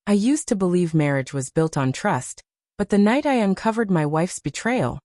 I used to believe marriage was built on trust, but the night I uncovered my wife's betrayal,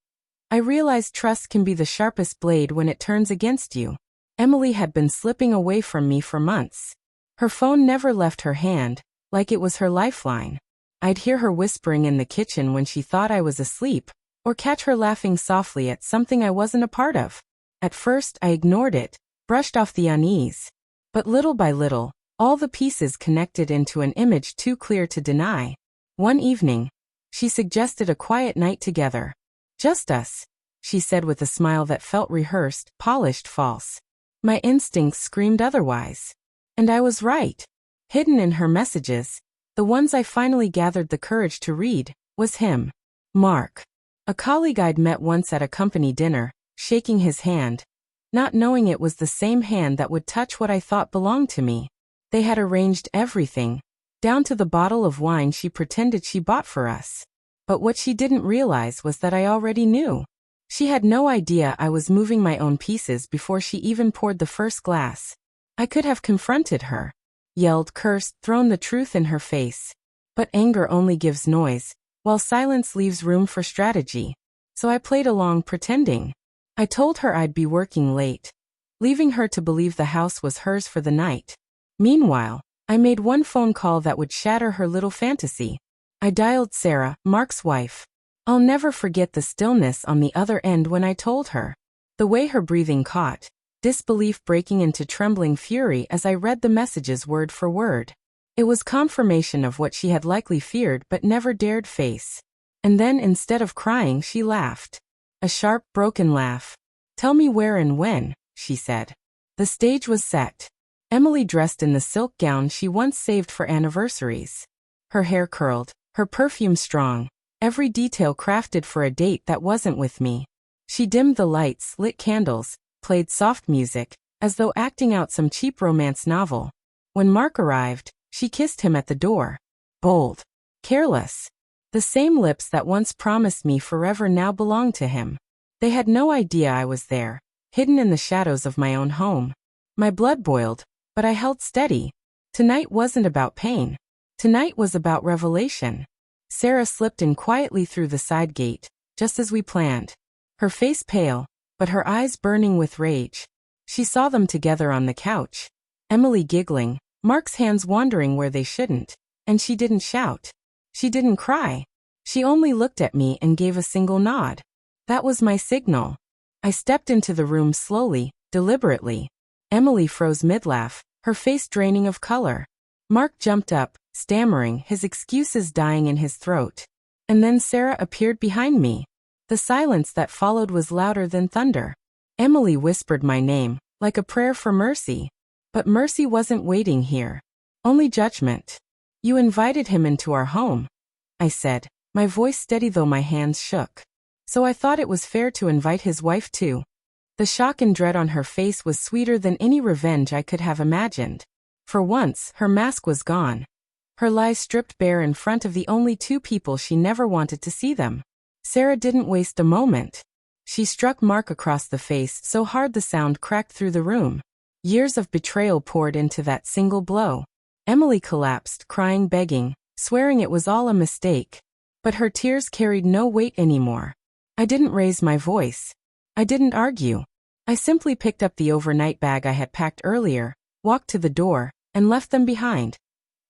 I realized trust can be the sharpest blade when it turns against you. Emily had been slipping away from me for months. Her phone never left her hand, like it was her lifeline. I'd hear her whispering in the kitchen when she thought I was asleep, or catch her laughing softly at something I wasn't a part of. At first, I ignored it, brushed off the unease. But little by little, all the pieces connected into an image too clear to deny. One evening, she suggested a quiet night together. Just us, she said with a smile that felt rehearsed, polished false. My instincts screamed otherwise. And I was right. Hidden in her messages, the ones I finally gathered the courage to read, was him. Mark. A colleague I'd met once at a company dinner, shaking his hand, not knowing it was the same hand that would touch what I thought belonged to me. They had arranged everything, down to the bottle of wine she pretended she bought for us. But what she didn't realize was that I already knew. She had no idea I was moving my own pieces before she even poured the first glass. I could have confronted her, yelled, cursed, thrown the truth in her face. But anger only gives noise, while silence leaves room for strategy. So I played along, pretending. I told her I'd be working late, leaving her to believe the house was hers for the night. Meanwhile, I made one phone call that would shatter her little fantasy. I dialed Sarah, Mark's wife. I'll never forget the stillness on the other end when I told her. The way her breathing caught, disbelief breaking into trembling fury as I read the messages word for word. It was confirmation of what she had likely feared but never dared face. And then instead of crying, she laughed. A sharp, broken laugh. Tell me where and when, she said. The stage was set. Emily dressed in the silk gown she once saved for anniversaries. Her hair curled, her perfume strong, every detail crafted for a date that wasn't with me. She dimmed the lights, lit candles, played soft music, as though acting out some cheap romance novel. When Mark arrived, she kissed him at the door. Bold. Careless. The same lips that once promised me forever now belonged to him. They had no idea I was there, hidden in the shadows of my own home. My blood boiled, but I held steady. Tonight wasn't about pain. Tonight was about revelation. Sarah slipped in quietly through the side gate, just as we planned. Her face pale, but her eyes burning with rage. She saw them together on the couch. Emily giggling, Mark's hands wandering where they shouldn't, and she didn't shout. She didn't cry. She only looked at me and gave a single nod. That was my signal. I stepped into the room slowly, deliberately. Emily froze mid-laugh, her face draining of color. Mark jumped up, stammering, his excuses dying in his throat. And then Sarah appeared behind me. The silence that followed was louder than thunder. Emily whispered my name, like a prayer for mercy. But mercy wasn't waiting here. Only judgment. You invited him into our home, I said, my voice steady though my hands shook. So I thought it was fair to invite his wife too. The shock and dread on her face was sweeter than any revenge I could have imagined. For once, her mask was gone. Her lies stripped bare in front of the only two people she never wanted to see them. Sarah didn't waste a moment. She struck Mark across the face so hard the sound cracked through the room. Years of betrayal poured into that single blow. Emily collapsed, crying, begging, swearing it was all a mistake. But her tears carried no weight anymore. I didn't raise my voice. I didn't argue. I simply picked up the overnight bag I had packed earlier, walked to the door, and left them behind.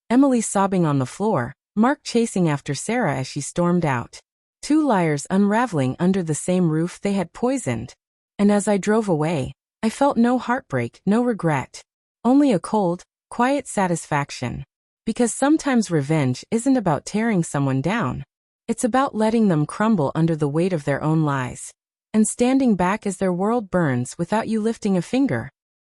Emily sobbing on the floor, Mark chasing after Sarah as she stormed out. Two liars unraveling under the same roof they had poisoned. And as I drove away, I felt no heartbreak, no regret. Only a cold, quiet satisfaction. Because sometimes revenge isn't about tearing someone down. It's about letting them crumble under the weight of their own lies. And standing back as their world burns without you lifting a finger.